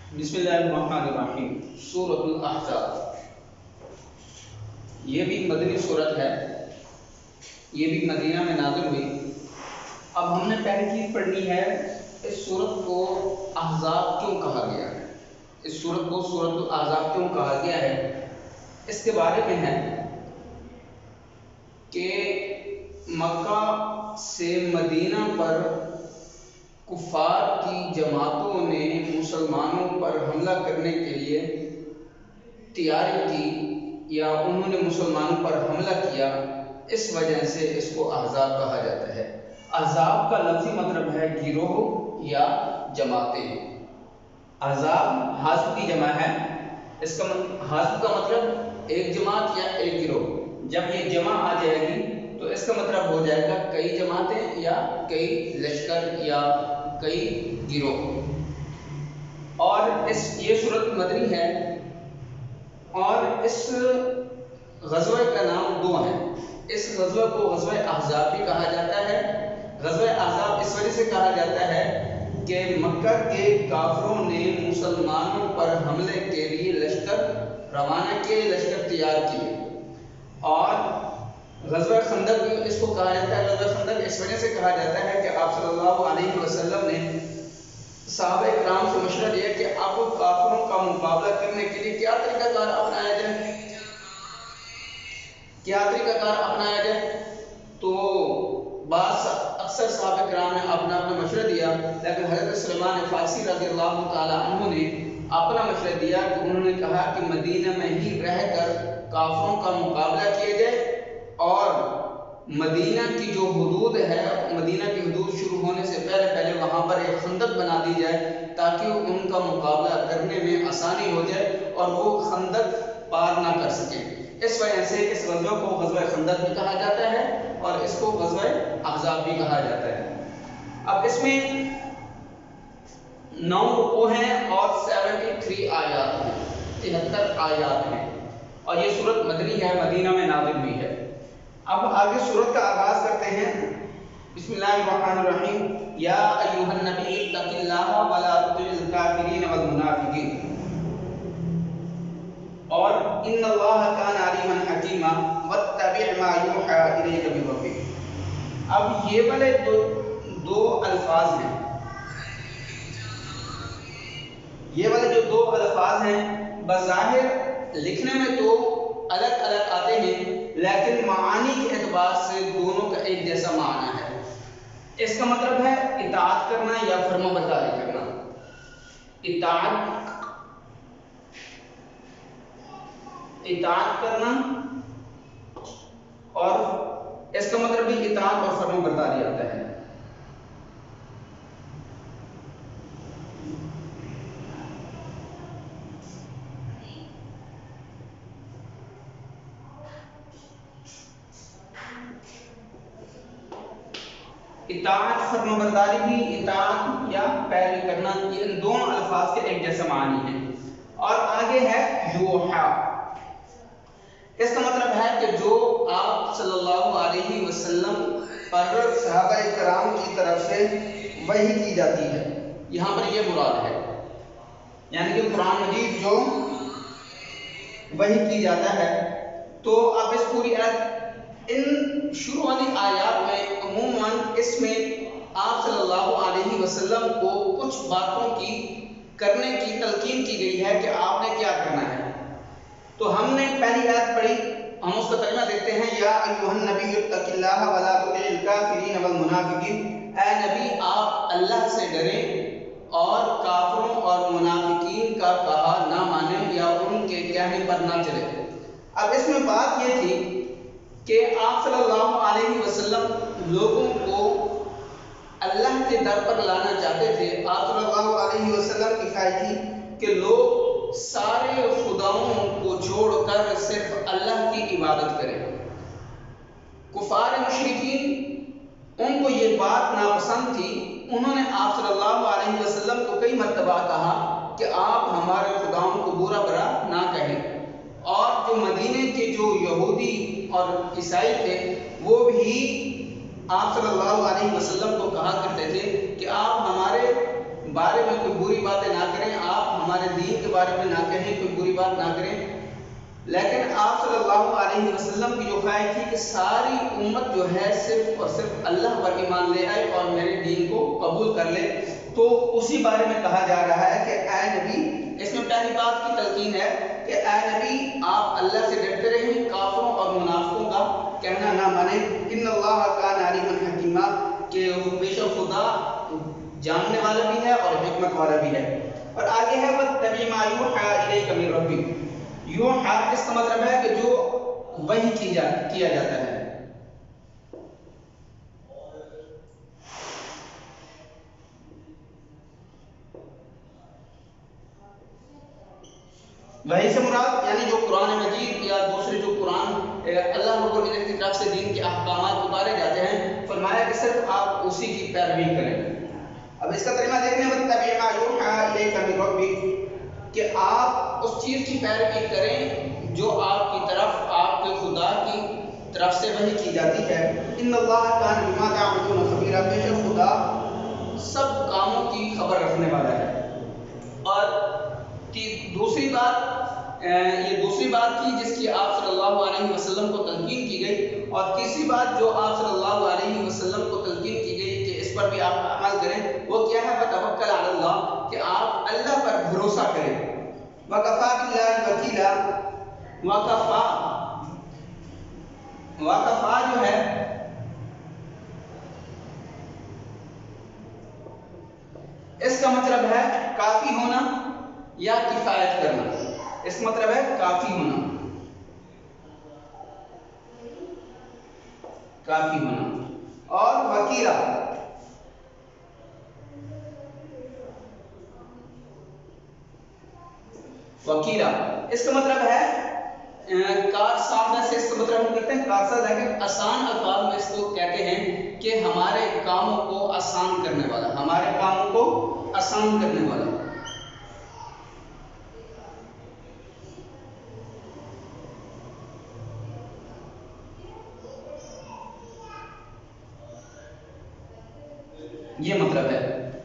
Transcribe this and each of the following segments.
بسم اللہ الرحمن الرحیم۔ سورۃ الاحزاب یہ بھی مدنی سورت ہے، یہ بھی مدینہ میں نازل ہوئی۔ اب ہم نے پہلی چیز پڑھنی ہے، اس سورت کو احزاب کیوں کہا گیا ہے، اس سورت کو سورۃ الاحزاب کیوں کہا گیا ہے۔ اس کے بارے میں ہے کہ مکہ سے مدینہ پر کفار کی جماعتوں نے مسلمانوں پر حملہ کرنے کے لیے تیاری کی، یا انہوں نے مسلمانوں پر حملہ کیا، اس وجہ سے اس کو احزاب کہا جاتا ہے۔ احزاب کا لفظی مطلب ہے گروہ یا جماعتیں۔ احزاب حزب کی جمع ہے، اس کا حزب کا مطلب ایک جماعت یا ایک گروہ۔ جب یہ جمع آ جائے گی تو اس کا مطلب ہو جائے گا کئی جماعتیں یا کئی لشکر یا کئی گروہ۔ اور یہ صورت مدنی ہے، اور اس غزوہ کا نام دو ہے۔ اس غزوہ کو غزوہ احزاب بھی کہا جاتا ہے۔ غزوہ احزاب اس وجہ سے کہا جاتا ہے کہ مکہ کے کافروں نے مسلمانوں پر حملے کے لیے لشکر روانہ کیے، لشکر تیار کیے۔ اور غزوہ خندق بھی اس کو کہا جاتا ہے۔ غزوہ خندق اس وجہ سے کہا جاتا ہے کہ آپ صلی اللہ علیہ وسلم نے صحابہ کرام سے مشورہ دیا کہ آپ کو کافروں کا مقابلہ کرنے کے لیے کیا طریقہ کار اپنایا جائے، کیا طریقہ کار اپنایا جائے۔ تو اکثر صحابہ کرام نے اپنا مشورہ دیا، لیکن حضرت سلمان فارسی رضی اللہ تعالی عنہ نے اپنا مشورہ دیا کہ انہوں نے کہا کہ مدینہ میں ہی رہ کر کافروں کا مقابلہ کیا جائے، اور مدینہ کی جو حدود ہے، مدینہ کی حدود شروع ہونے سے پہلے وہاں پر ایک خندق بنا دی جائے تاکہ ان کا مقابلہ کرنے میں آسانی ہو جائے اور وہ خندق پار نہ کر سکیں۔ اس وجہ سے اس غزوہ کو غزوہ خندق بھی کہا جاتا ہے اور اس کو غزوہ احزاب بھی کہا جاتا ہے۔ اب اس میں 9 رکوع ہیں اور 73 آیات ہیں، 73 آیات ہیں، اور یہ سورت مدنی ہے، مدینہ میں نازل ہوئی ہے۔ اب آگے سورت کا آغاز کرتے ہیں۔ بسم اللہ الرحمن الرحیم۔ یا ایھا النبی اتق اللہ ولا تطع الکافرین والمنافقین، اور ان اللہ کان علیما حکیما واتبع ما یوحی الیک من ربک۔ اب یہ والے دو الفاظ ہیں، یہ والے جو دو الفاظ ہیں بظاہر لکھنے میں تو الگ الگ آتے ہیں، لیکن معانی کے اعتبار سے دونوں کا ایک جیسا معنی ہے۔ اس کا مطلب ہے اطاعت کرنا یا فرما برداری کرنا۔ اطاعت کرنا، اور اس کا مطلب بھی اطاعت اور فرما برداری آتا ہے۔ اطاعت فرما برداری بھی، اطاعت یا پیروی کرنا، یہ ان دونوں الفاظ کے ایک جیسا معنی ہے۔ اور آگے ہے یوحا، اس کا مطلب ہے کہ جو آپ صلی اللہ علیہ وسلم پر صحابہ کرام کی طرف سے وحی کی جاتی ہے، یہاں پر یہ مراد ہے، یعنی کہ قرآن مجید جو وحی کی جاتا ہے۔ تو اب اس پوری ان شروع والی آیات میں عموماً اس میں آپ صلی اللہ علیہ وسلم کو کچھ باتوں کی کرنے کی تلقین کی گئی ہے کہ آپ نے کیا کرنا ہے۔ تو ہم نے پہلی آیت پڑھی، ہم اس کا ترجمہ دیکھتے ہیں۔ یا ایھا النبی اتق اللہ ولا تطع الکافرین والمنافقین، اے نبی آپ اللہ سے ڈریں اور کافروں اور منافقین کا کہا نہ مانیں یا ان کے کہنے پر نہ چلیں۔ اب اس میں بات یہ تھی کہ آپ صلی اللہ علیہ وسلم لوگوں کو اللہ کے در پر لانا چاہتے تھے۔ آپ صلی اللہ علیہ وسلم کی خواہش تھی کہ لوگ سارے خداؤں کو چھوڑ کر صرف اللہ کی عبادت کریں۔ کفار مشرکین ان کو یہ بات ناپسند تھی، انہوں نے آپ صلی اللہ علیہ وسلم کو کئی مرتبہ کہا کہ آپ ہمارے خداؤں کو برا برا نہ کہیں۔ اور جو مدینے کے جو یہودی اور عیسائی تھے وہ بھی آپ صلی اللہ علیہ وسلم کو کہا کرتے تھے کہ آپ ہمارے بارے میں کوئی بری باتیں نہ کریں، آپ ہمارے دین کے بارے میں نہ کہیں، کوئی بری بات نہ کریں، لیکن آپ صلی اللہ علیہ وسلم کی جو خواہش تھی کہ ساری امت جو ہے صرف اور صرف اللہ پر ایمان لے آئے اور میرے دین کو قبول کر لے، تو اسی بارے میں کہا جا رہا ہے کہ اے نبی، اس میں پہلی بات کی تلقین ہے کہ اے نبی آپ اللہ سے ڈرتے رہیں، کافروں اور منافقوں کا کہنا نہ مانیں، ان اللہ کان علیما حکیما، کہ بے شک خدا جاننے والا بھی ہے اور حکمت والا بھی ہے۔ اور آگے ہے وَاتَّبِعْ مَا یُوحَىٰ إِلَيْکَ مِن رَبِّکَ، یوحیٰ اس کا مطلب ہے کہ جو وحی کیا جاتا ہے۔ وحی سے مراد یعنی جو قرآن مجید یا دوسرے جو قرآن اللہ رب العزت کی طرف سے دین کے احکامات اتارے جاتے ہیں، فرمایا کہ صرف آپ اسی کی پیروی کریں۔ اب اس کا ترجمہ دیکھیں، وَاتَّبِعْ مَا یُوحَىٰ إِلَيْکَ مِن رَبِّکَ، کہ آپ اس چیز کی پیروی کریں جو آپ کی طرف آپ کے خدا کی طرف سے وحی کی جاتی ہے۔ ان اللہ کان بما تعملون خبیرا، بے شک خدا سب کاموں کی خبر رکھنے والا ہے۔ اور دوسری بات، یہ دوسری بات تھی جس کی آپ صلی اللہ علیہ وسلم کو تلقین کی گئی، اور تیسری بات جو آپ صلی اللہ علیہ وسلم کو تلقین کی گئی کہ اس پر بھی آپ عمل کریں، وہ کیا ہے؟ وَتَوَکَّلْ عَلَى اللَّهِ، کہ آپ اللہ پر بھروسہ کریں۔ وَكَفَىٰ بِاللَّهِ وَكِيلًا، وَكَفَىٰ جو ہے اس کا مطلب ہے کافی ہونا یا کفایت کرنا، اس کا مطلب ہے کافی ہونا، کافی ہونا۔ اور وکیلا، وکیلا اس کا مطلب ہے کارساز، سے اس کا مطلب ہم کرتے ہیں کارساز، لیکن آسان الفاظ میں اس کو کہتے ہیں کہ ہمارے کاموں کو آسان کرنے والا، ہمارے کاموں کو آسان کرنے والا۔ یہ مطلب ہے۔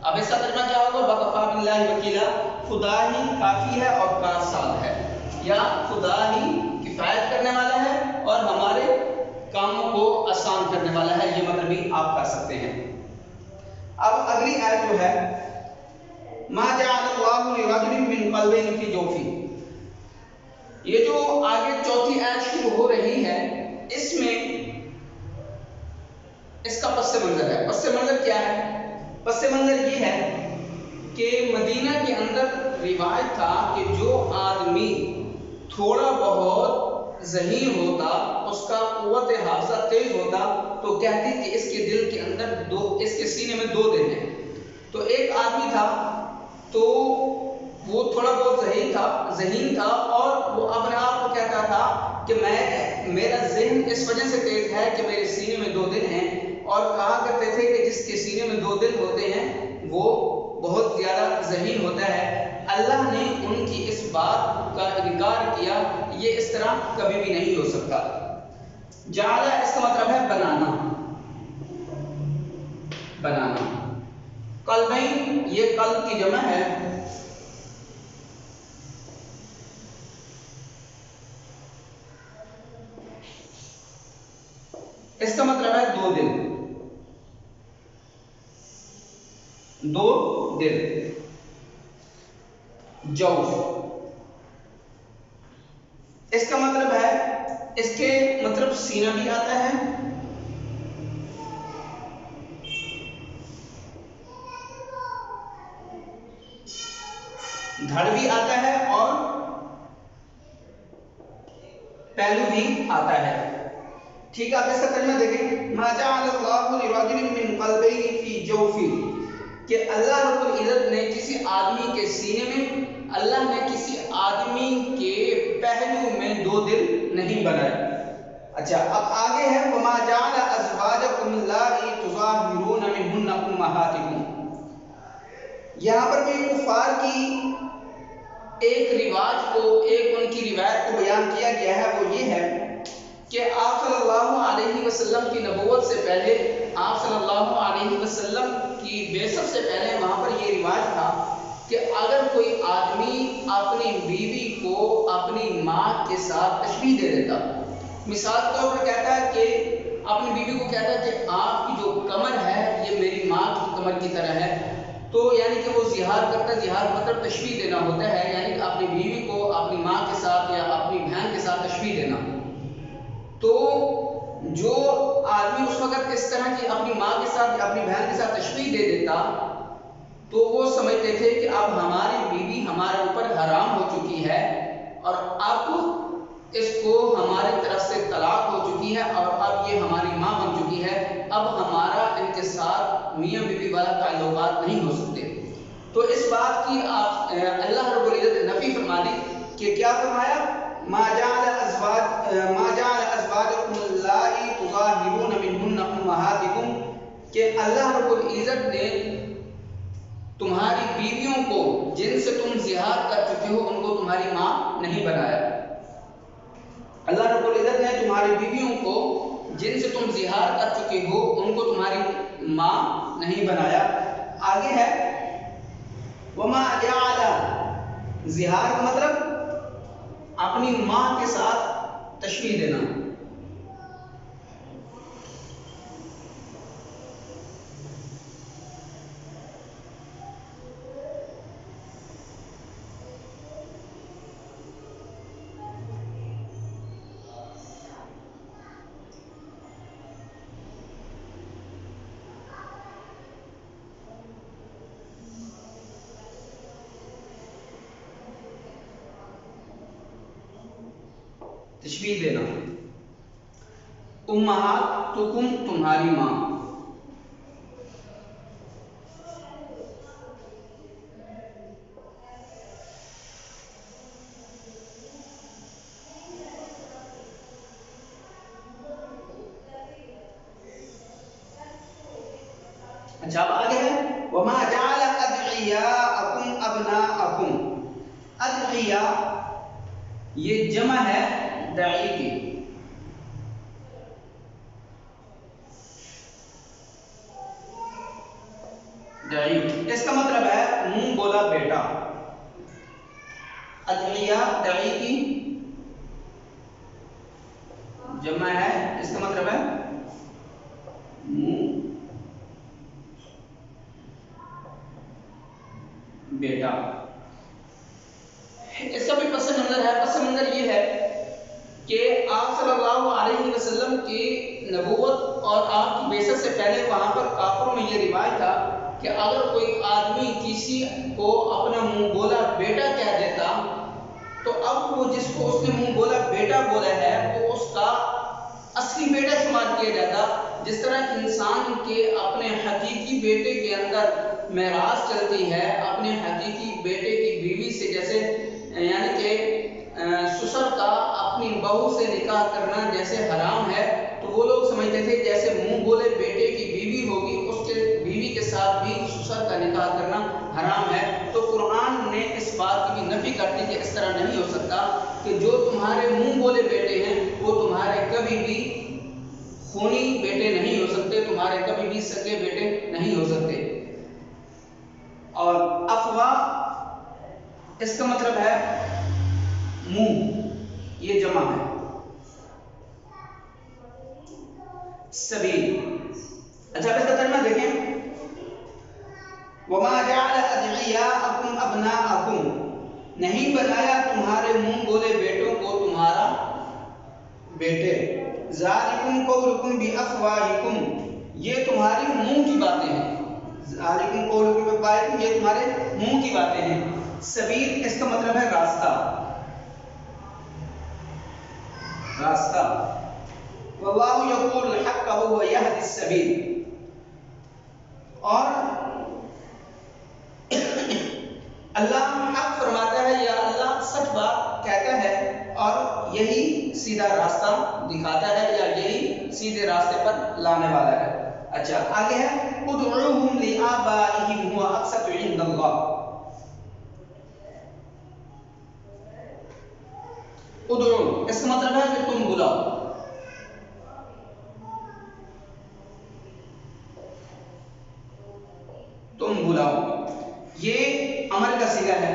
اب اس کا ترجمہ کیا ہوگا؟ وَكَفَىٰ بِاللَّهِ وَكِيلًا، خدا ہی کافی ہے اور کارساز ہے، یا خدا ہی کفایت کرنے والا ہے اور ہمارے کاموں کو آسان کرنے والا ہے، یہ مطلب بھی آپ کر سکتے ہیں۔ اب اگلی آیت جو ہے مَا جَعَلَ اللَّهُ لِرَجُلٍ مِّن قَلْبَيْنِ فِي جَوْفِهِ، یہ جو آگے چوتھی آیت شروع ہو رہی ہے، اس میں اس کا پس منظر ہے۔ پس منظر کیا ہے؟ پس منظر یہ ہے کہ مدینہ کے اندر روایت تھا کہ جو آدمی تھوڑا بہت ذہین ہوتا، اس کا قوت حافظہ تیز ہوتا، تو کہتی کہ اس کے دل کے اندر اس کے سینے میں 2 دل ہیں۔ تو ایک آدمی تھا تو وہ تھوڑا بہت ذہین تھا اور وہ اپنے آپ کو کہتا تھا کہ میرا ذہن اس وجہ سے تیز ہے کہ میرے سینے میں 2 دل ہیں، اور کہا کرتے تھے کہ جس کے سینے میں 2 دل ہوتے ہیں وہ بہت زیادہ ذہین ہوتا ہے۔ اللہ نے ان کی اس بات کا انکار کیا، یہ اس طرح کبھی بھی نہیں ہو سکتا۔ جعل اس کا مطلب ہے بنانا، بنانا۔ قلبین، یہ قلب کی جمع ہے، اس کا مطلب ہے 2 دل، 2 دل۔ جوف، اس کا مطلب ہے، اس کے مطلب سینہ بھی آتا ہے، دھڑ بھی آتا ہے اور پہلو بھی آتا ہے۔ ٹھیک ہے، آپ اس کا ترجمہ دیکھیں، ما جعل اللہ لرجل من قلبین فی جوفی، کہ اللہ رب العزت نے کسی آدمی کے سینے میں، اللہ نے کسی آدمی کے پہلو میں 2 دل نہیں بنائے۔ اچھا، اب آگے ہے وما جعل ازواجکم اللاتی تظاہرون منہن امہاتکم، یہاں پر بھی کفار کی ایک رواج کو، ایک ان کی روایت کو بیان کیا گیا ہے، وہ یہ ہے کہ آپ صلی اللہ علیہ وسلم کی نبوت سے پہلے، آپ صلی اللہ علیہ وسلم کی بعثت سے پہلے وہاں پر یہ رواج تھا کہ اگر کوئی آدمی اپنی بیوی کو اپنی ماں کے ساتھ تشبیہ دے دیتا. مثال کے طور پر کہتا ہے کہ اپنی بیوی کو کہتا ہے کہ آپ کی جو کمر ہے یہ میری ماں کی کمر کی طرح ہے. تو یعنی کہ وہ زہار کرتا ہے. زہار مطلب تشبیہ دینا ہوتا ہے، یعنی کہ اپنی بیوی کو اپنی ماں کے ساتھ یا اپنی بہن کے ساتھ تشبیہ دینا. تو جو آدمی اس وقت اس طرح کی اپنی ماں کے ساتھ یا اپنی بہن کے ساتھ تشبیہ دے دیتا تو وہ سمجھتے تھے کہ اب ہماری بیوی ہمارے اوپر حرام ہو چکی ہے اور اب اس کو ہماری طرف سے طلاق ہو چکی ہے اور اب یہ ہماری ماں بن چکی ہے، اب ہمارا ان کے ساتھ میاں بیوی والا تعلقات نہیں ہو سکتے. تو اس بات کی آپ اللہ رب العزت نے نفی فرما دی کہ کیا فرمایا؟ ما جعل ازواجکم اللائی تظاہرون منہن امہاتکم، کہ اللہ رب العزت نے تمہاری بیویوں کو جن سے تم زہار کر چکے ہو ان کو تمہاری ماں نہیں بنایا. اللہ رب العزت نے تمہاری بیویوں کو جن سے تم زہار کر چکے ہو ان کو تمہاری ماں نہیں بنایا. آگے ہے وما جعل، زہار کا مطلب اپنی ماں کے ساتھ تشبیہ دینا. تشبیہ دینا. امہاتکم تمہاری ماں. اچھا اب آگے ہے وما جعل ادعیاءکم ابناءکم. ادعیاء یہ جمع ہے داعی کی. داعی اس کا مطلب ہے منہ بولا بیٹا. ادعیاء داعی کی جمع ہے، اس کا مطلب ہے منہ بیٹا. اس کا بھی پس منظر ہے. پس منظر یہ ہے کہ آپ صلی اللہ علیہ وسلم کی نبوت اور آپ کی بعثت سے پہلے وہاں پر کافروں میں یہ روایت تھا کہ اگر کوئی آدمی کسی کو اپنا منہ بولا بیٹا کہہ دیتا تو اب وہ جس کو اس نے منہ بولا بیٹا بولا ہے وہ اس کا اصلی بیٹا شمار کیا جاتا. جس طرح انسان کے اپنے حقیقی بیٹے کے اندر میراث چلتی ہے اپنے حقیقی بیٹے کی بیوی سے، جیسے یعنی کہ سسر کا اپنی بہو سے نکاح کرنا جیسے حرام ہے، تو وہ لوگ سمجھتے تھے جیسے منہ بولے بیٹے کی بیوی ہوگی اس کے بیوی کے ساتھ بھی سسر کا نکاح کرنا حرام ہے. تو قرآن نے اس بات کی بھی نفی کر دی کہ اس طرح نہیں ہو سکتا، کہ جو تمہارے منہ بولے بیٹے ہیں وہ تمہارے کبھی بھی خونی بیٹے نہیں ہو سکتے، تمہارے کبھی بھی سگے بیٹے نہیں ہو سکتے. اور افواہ اس کا مطلب ہے منہ، یہ جمع ہے. سبیل. اچھا اب اس کا ترجمہ دیکھیں. وما جعل ادعیاءکم ابناءکم، نہیں بنایا تمہارے منہ بولے بیٹوں کو تمہارا بیٹے. ذالکم قولکم بافواہکم، یہ تمہاری منہ کی باتیں ہیں. ذالکم قولکم بافواہکم، یہ تمہارے منہ کی باتیں ہیں. سبیل اس کا مطلب ہے راستہ. راستہ. واللہ یقول الحق وهو یہدی السبیل، اور اللہ حق فرماتا ہے یا اللہ سچ بات کہتا ہے اور یہی سیدھا راستہ دکھاتا ہے یا یہی سیدھے راستے پر لانے والا ہے. اچھا آگے ہے ادعوہم لآبائہم هو اقسط عند اللہ. ادعو اس کا مطلب ہے کہ تم بلاؤ. تم بلاؤ یہ امر کا صیغہ ہے.